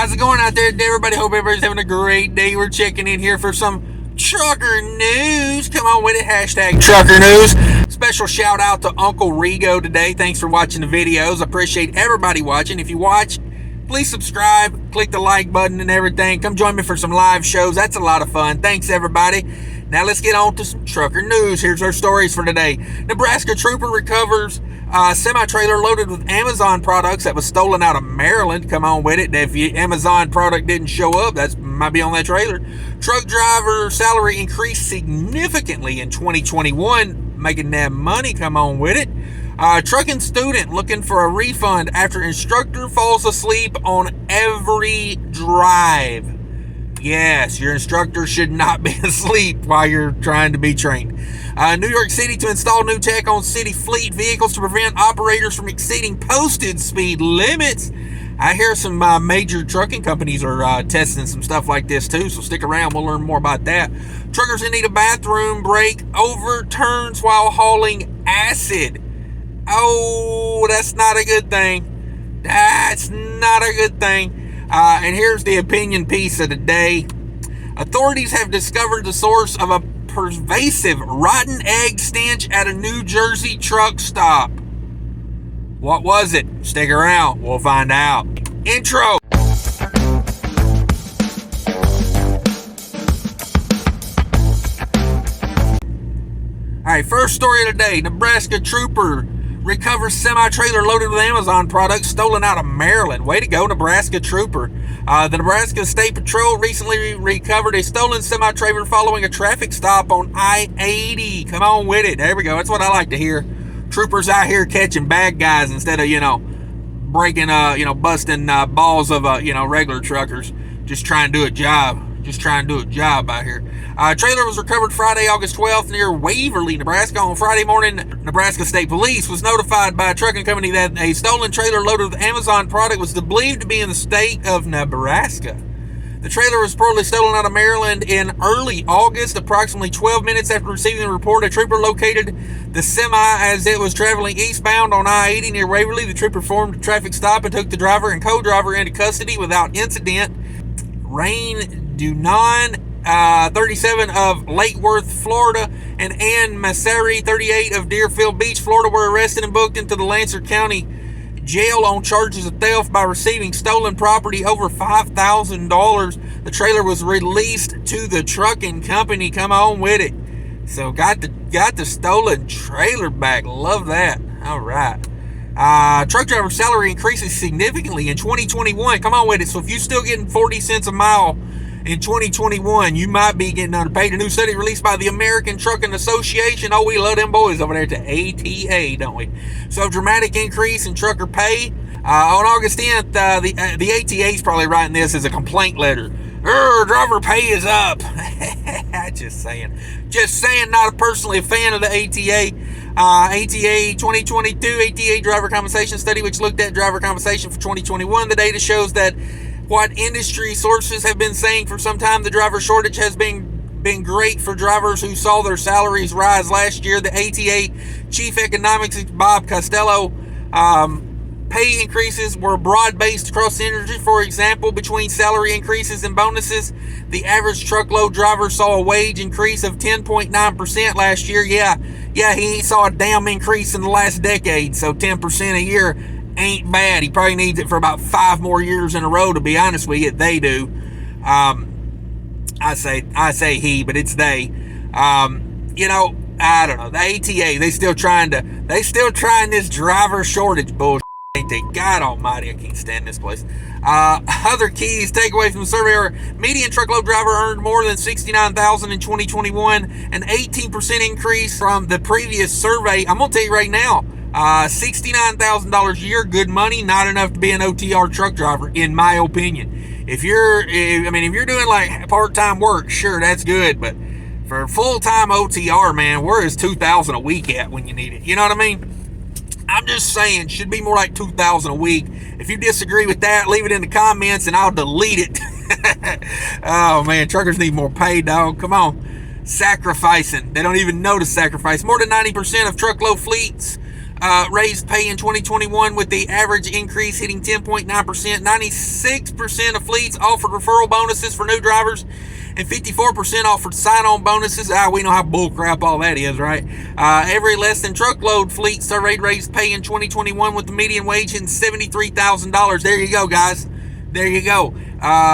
How's it going out there today, everybody? Hope everybody's having a great day. We're checking in here for some trucker news. Come on with it, hashtag trucker news. Special shout out to Uncle Rigo today. Thanks for watching the videos. I appreciate everybody watching. If you watch, please subscribe, click the like button and everything. Come join me for some live shows. That's a lot of fun. Thanks, everybody. Now let's get on to some trucker news. Here's our stories for today. Nebraska trooper recovers semi-trailer loaded with Amazon products that was stolen out of Maryland. Come on with it. If your Amazon product didn't show up, that might be on that trailer. Truck driver salary increased significantly in 2021, making that money. Come on with it. Trucking student looking for a refund after instructor falls asleep on every drive. Yes, your instructor should not be asleep while you're trying to be trained. New York City to install new tech on city fleet vehicles to prevent operators from exceeding posted speed limits. I hear some major trucking companies are testing some stuff like this too, so stick around. We'll learn more about that. Truckers in need a bathroom break overturns while hauling acid. Oh, that's not a good thing. That's not a good thing. And here's the opinion piece of the day. Authorities have discovered the source of a pervasive rotten egg stench at a New Jersey truck stop. What was it? Stick around. We'll find out. Intro. All right, first story of the day. Nebraska trooper recovers semi-trailer loaded with Amazon products stolen out of Maryland. Way to go, Nebraska trooper. The Nebraska State Patrol recently recovered a stolen semi-trailer following a traffic stop on I-80. Come on with it. There we go. That's what I like to hear. Troopers out here catching bad guys instead of, breaking, busting balls of, regular truckers. Just trying to do a job. Just trying to do a job out here. Trailer was recovered Friday, August 12th near Waverly, Nebraska. On Friday morning, Nebraska State Police was notified by a trucking company that a stolen trailer loaded with Amazon product was believed to be in the state of Nebraska. The trailer was reportedly stolen out of Maryland in early August. Approximately 12 minutes after receiving the report, a trooper located the semi as it was traveling eastbound on I-80 near Waverly. The trooper performed a traffic stop and took the driver and co-driver into custody without incident. Rain Dunan, 37 of Lake Worth, Florida, and Ann Masseri, 38 of Deerfield Beach, Florida, were arrested and booked into the Lancaster County Jail on charges of theft by receiving stolen property over $5,000. The trailer was released to the trucking company. Come on with it. So got the stolen trailer back. Love that. All right. Truck driver salary increases significantly in 2021. Come on with it. So if you're still getting 40 cents a mile in 2021, you might be getting underpaid. A new study released by the American Trucking Association. Oh, we love them boys over there at the ATA, don't we? So, dramatic increase in trucker pay. On August 10th, the ATA is probably writing this as a complaint letter. Driver pay is up. Just saying. Not personally a fan of the ATA. ATA 2022 ATA driver compensation study, which looked at driver compensation for 2021. The data shows that what industry sources have been saying for some time, the driver shortage has been great for drivers who saw their salaries rise last year. The ATA chief economics, Bob Costello, pay increases were broad-based across the industry. For example, between salary increases and bonuses, the average truckload driver saw a wage increase of 10.9% last year. Yeah, he saw a damn increase in the last decade, so 10% a year ain't bad. He probably needs it for about 5 more years in a row, to be honest with you. They do. I say he, but it's they. I don't know. The ATA, they still trying this driver shortage bullshit. Ain't they? God almighty, I can't stand this place. Other keys takeaways from the survey are median truckload driver earned more than $69,000 in 2021, an 18% increase from the previous survey. I'm gonna tell you right now, $69,000 a year, good money, not enough to be an OTR truck driver, in my opinion. If you're doing like part-time work, sure, that's good, but for full-time OTR, man, where is $2,000 a week at when you need it? You know what I mean? I'm just saying, should be more like $2,000 a week. If you disagree with that, leave it in the comments and I'll delete it. Oh man, truckers need more pay, dog. Come on. Sacrificing. They don't even know to sacrifice. More than 90% of truckload fleets raised pay in 2021, with the average increase hitting 10.9%. 96% of fleets offered referral bonuses for new drivers, and 54% offered sign-on bonuses. We know how bullcrap all that is, right? Every less than truckload fleet surveyed raised pay in 2021, with the median wage hitting $73,000. There you go, guys. There you go.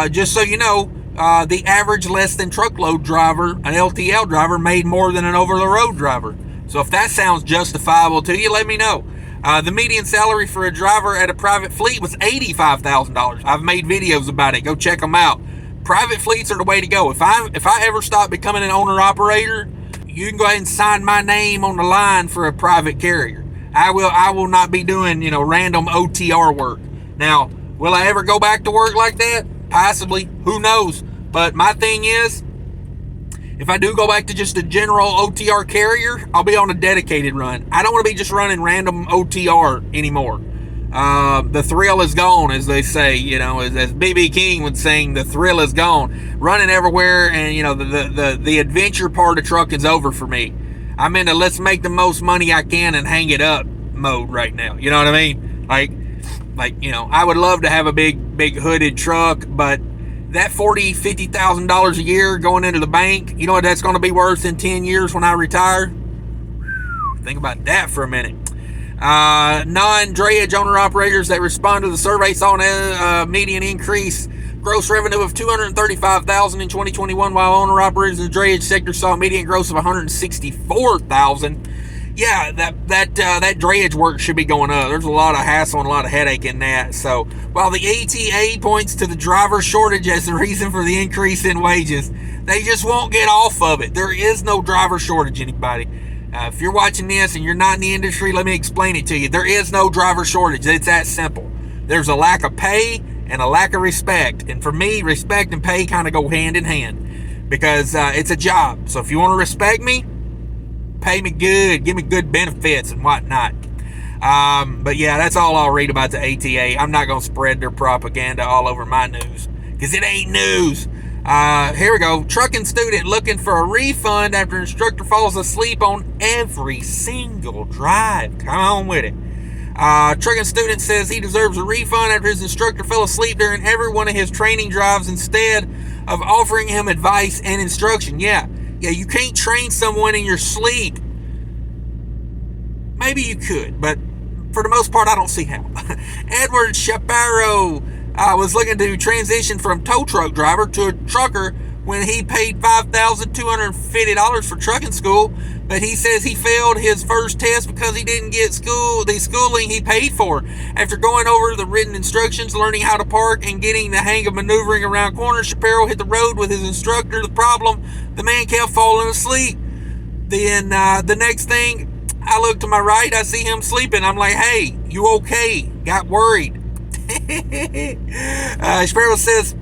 Just so you know, the average less than truckload driver, an LTL driver, made more than an over-the-road driver. So if that sounds justifiable to you, let me know. The median salary for a driver at a private fleet was $85,000. I've made videos about it. Go check them out. Private fleets are the way to go. If I ever stop becoming an owner-operator, you can go ahead and sign my name on the line for a private carrier. I will not be doing, random OTR work. Now, will I ever go back to work like that? Possibly. Who knows? But my thing is, if I do go back to just a general OTR carrier, I'll be on a dedicated run. I don't want to be just running random OTR anymore. The thrill is gone, as they say, as BB King was saying, the thrill is gone. Running everywhere, and, the adventure part of trucking's over for me. I'm in a let's make the most money I can and hang it up mode right now. You know what I mean? Like, I would love to have a big hooded truck, but that $40,000-$50,000 a year going into the bank, you know what that's going to be worth in 10 years when I retire? Think about that for a minute. Non-drayage owner-operators that respond to the survey saw a median increase gross revenue of $235,000 in 2021, while owner-operators in the drayage sector saw a median gross of $164,000. Yeah, that drayage work should be going up. There's a lot of hassle and a lot of headache in that. So while the ATA points to the driver shortage as the reason for the increase in wages, they just won't get off of it. There is no driver shortage, anybody. If you're watching this and you're not in the industry, let me explain it to you. There is no driver shortage. It's that simple. There's a lack of pay and a lack of respect. And for me, respect and pay kind of go hand in hand, because it's a job. So if you want to respect me, pay me good, give me good benefits and whatnot. But yeah, that's all I'll read about the ATA. I'm not going to spread their propaganda all over my news, because it ain't news. Here we go. Trucking student looking for a refund after instructor falls asleep on every single drive. Come on with it. Trucking student says he deserves a refund after his instructor fell asleep during every one of his training drives instead of offering him advice and instruction. Yeah, you can't train someone in your sleep. Maybe you could, but for the most part, I don't see how. Edward Shapiro was looking to transition from tow truck driver to a trucker when he paid $5,250 for trucking school, but he says he failed his first test because he didn't get the schooling he paid for. After going over the written instructions, learning how to park, and getting the hang of maneuvering around corners, Shapiro hit the road with his instructor. The problem, the man kept falling asleep. Then the next thing, I look to my right, I see him sleeping. I'm like, hey, you okay? Got worried. Shapiro says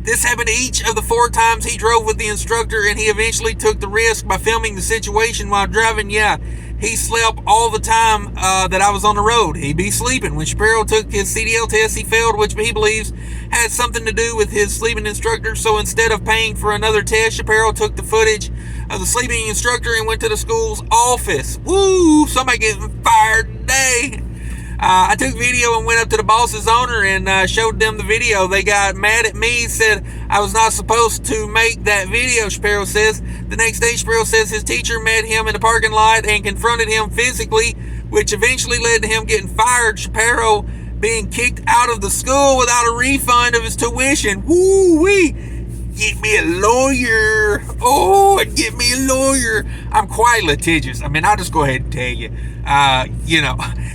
this happened each of the 4 times he drove with the instructor, and he eventually took the risk by filming the situation while driving. Yeah, he slept all the time that I was on the road. He'd be sleeping. When Shapiro took his CDL test, he failed, which he believes had something to do with his sleeping instructor. So instead of paying for another test, Shapiro took the footage of the sleeping instructor and went to the school's office. Woo! Somebody getting fired today. I took video and went up to the boss's owner and showed them the video. They got mad at me, said I was not supposed to make that video, Shapiro says. The next day, Shapiro says his teacher met him in the parking lot and confronted him physically, which eventually led to him getting fired. Shapiro being kicked out of the school without a refund of his tuition. Woo-wee! Get me a lawyer. Oh, get me a lawyer. I'm quite litigious. I mean, I'll just go ahead and tell you,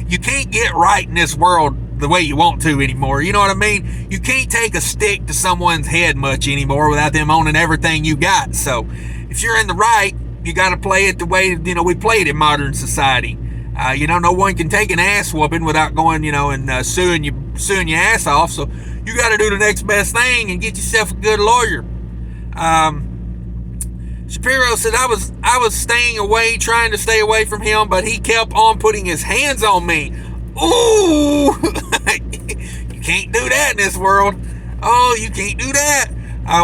you can't get right in this world the way you want to anymore. You know what I mean? You can't take a stick to someone's head much anymore without them owning everything you got. So if you're in the right, you got to play it the way, we play it in modern society. No one can take an ass whooping without going, and suing your ass off. So you got to do the next best thing and get yourself a good lawyer. Shapiro said I was staying away, trying to stay away from him, but he kept on putting his hands on me. Ooh, you can't do that in this world. Oh, you can't do that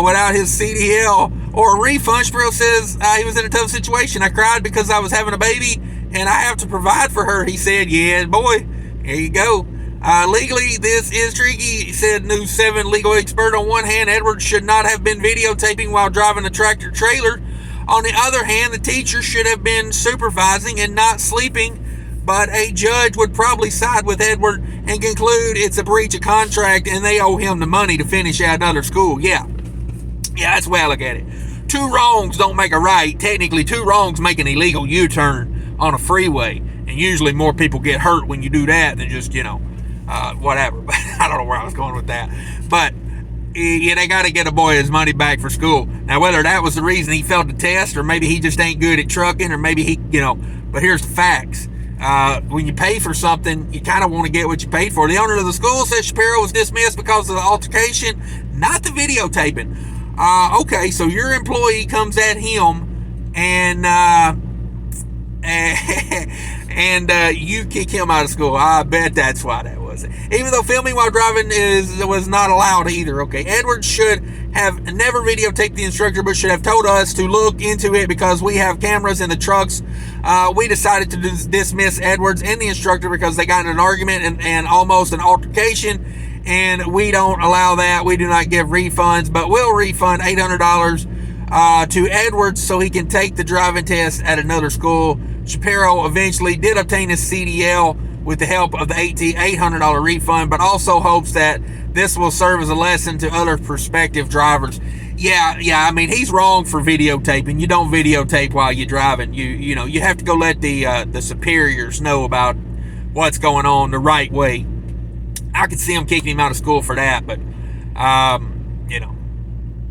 without his CDL or a refund. Shapiro says he was in a tough situation. I cried because I was having a baby. and I have to provide for her. He said, yeah, boy, there you go. Legally, this is tricky, said News 7 legal expert. On one hand, Edwards should not have been videotaping while driving a tractor trailer. On the other hand, the teacher should have been supervising and not sleeping. But a judge would probably side with Edward and conclude it's a breach of contract and they owe him the money to finish at another school. Yeah, that's the way I look at it. Two wrongs don't make a right. Technically, two wrongs make an illegal U-turn on a freeway. And usually more people get hurt when you do that than just, whatever. But I don't know where I was going with that. But yeah, they got to get a boy his money back for school. Now, whether that was the reason he failed the test, or maybe he just ain't good at trucking, or maybe he, but here's the facts. When you pay for something, you kind of want to get what you paid for. The owner of the school says Shapiro was dismissed because of the altercation, not the videotaping. Okay, so your employee comes at him and you kick him out of school. I bet that's why that was. Even though filming while driving was not allowed either. Okay, Edwards should have never videotaped the instructor, but should have told us to look into it because we have cameras in the trucks. We decided to dismiss Edwards and the instructor because they got in an argument and almost an altercation, and we don't allow that. We do not give refunds, but we'll refund $800 to Edwards so he can take the driving test at another school. Shapiro eventually did obtain his CDL with the help of the $800 refund, but also hopes that this will serve as a lesson to other prospective drivers. Yeah, I mean, he's wrong for videotaping. You don't videotape while you're driving. You have to go let the superiors know about what's going on the right way. I could see him kicking him out of school for that, but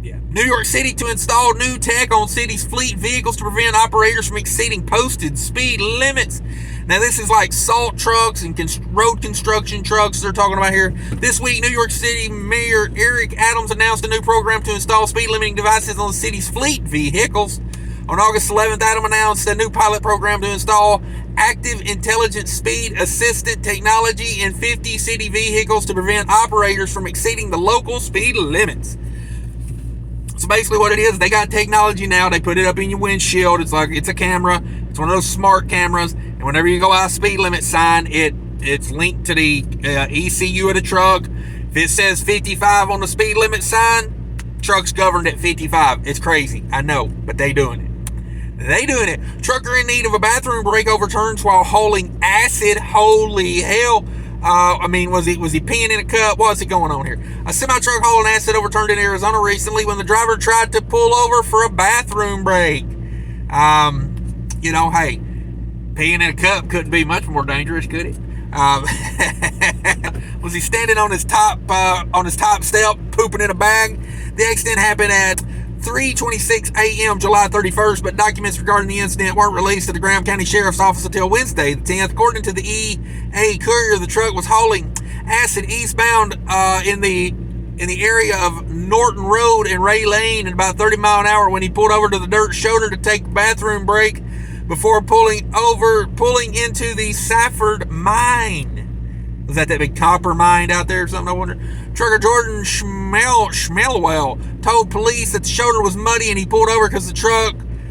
yeah. New York City to install new tech on city's fleet vehicles to prevent operators from exceeding posted speed limits. Now, this is like salt trucks and road construction trucks they're talking about here. This week, New York City Mayor Eric Adams announced a new program to install speed limiting devices on the city's fleet vehicles. On August 11th, Adam announced a new pilot program to install active intelligent speed assistant technology in 50 city vehicles to prevent operators from exceeding the local speed limits. So basically what it is, they got technology now. They put it up in your windshield. It's a camera. It's one of those smart cameras. And whenever you go out a speed limit sign, it's linked to the ECU of the truck. If it says 55 on the speed limit sign, truck's governed at 55. It's crazy, I know, but they doing it. Trucker in need of a bathroom break overturns while hauling acid. Holy hell. Was he peeing in a cup? What's going on here? A semi-truck hauling acid overturned in Arizona recently when the driver tried to pull over for a bathroom break. Hey, peeing in a cup couldn't be much more dangerous, could it? Was he standing on his top step, pooping in a bag? The accident happened at 3:26 a.m. July 31st, but documents regarding the incident weren't released to the Graham County Sheriff's Office until Wednesday, the 10th. According to the EA Courier, the truck was hauling acid eastbound in the area of Norton Road and Ray Lane at about 30 miles an hour when he pulled over to the dirt shoulder to take a bathroom break before pulling into the Safford Mine. Was that big copper mine out there or something, I wonder? Trucker Jordan Schmelwell told police that the shoulder was muddy and he pulled over because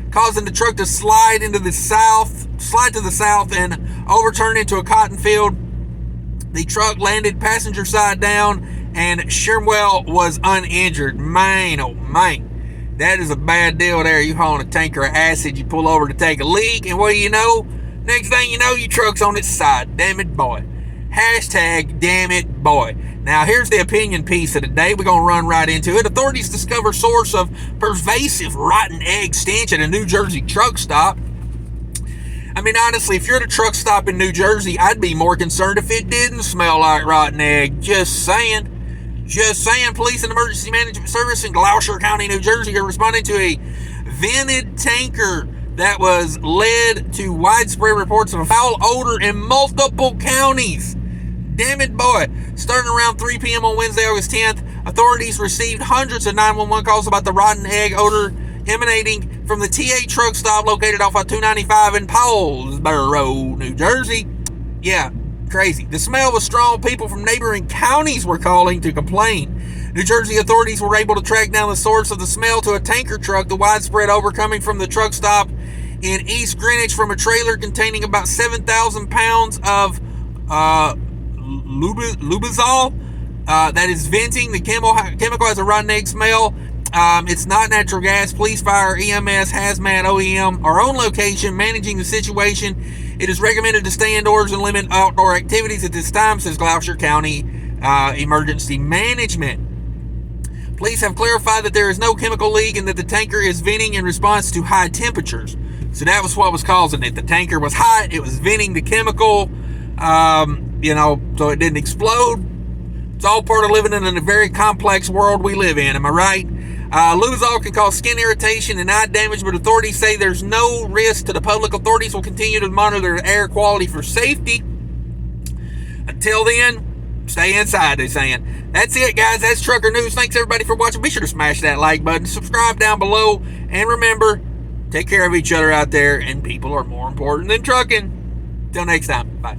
causing the truck to slide to the south and overturn into a cotton field. The truck landed passenger side down and Schmelwell was uninjured. Man, oh man. That is a bad deal there. You hauling a tanker of acid, you pull over to take a leak, and what do you know? Next thing you know, your truck's on its side. Damn it, boy. Hashtag damn it, boy. Now, here's the opinion piece of the day. We're going to run right into it. Authorities discover source of pervasive rotten egg stench at a New Jersey truck stop. I mean, honestly, if you're at a truck stop in New Jersey, I'd be more concerned if it didn't smell like rotten egg. Just saying. Police and Emergency Management Service in Gloucester County, New Jersey are responding to a vented tanker that was led to widespread reports of a foul odor in multiple counties. Damn it, boy. Starting around 3 p.m. on Wednesday, August 10th, authorities received hundreds of 911 calls about the rotten egg odor emanating from the TA truck stop located off of 295 in Paulsboro, New Jersey. Yeah, crazy. The smell was strong. People from neighboring counties were calling to complain. New Jersey authorities were able to track down the source of the smell to a tanker truck. The widespread odor coming from the truck stop in East Greenwich from a trailer containing about 7,000 pounds of lubizol that is venting. The chemical has a rotten egg smell. It's not natural gas. Police, fire, EMS, hazmat, OEM are on location managing the situation. It is recommended to stay indoors and limit outdoor activities at this time, says Gloucester County Emergency Management. Police have clarified that there is no chemical leak and that the tanker is venting in response to high temperatures. So that was what was causing it. The tanker was hot. It was venting the chemical, so it didn't explode. It's all part of living in a very complex world we live in. Am I right? Lubizol can cause skin irritation and eye damage, but authorities say there's no risk to the public. Authorities will continue to monitor the air quality for safety. Until then, stay inside, they're saying. That's it, guys. That's Trucker News. Thanks, everybody, for watching. Be sure to smash that like button. Subscribe down below. And remember, take care of each other out there. And people are more important than trucking. Till next time. Bye.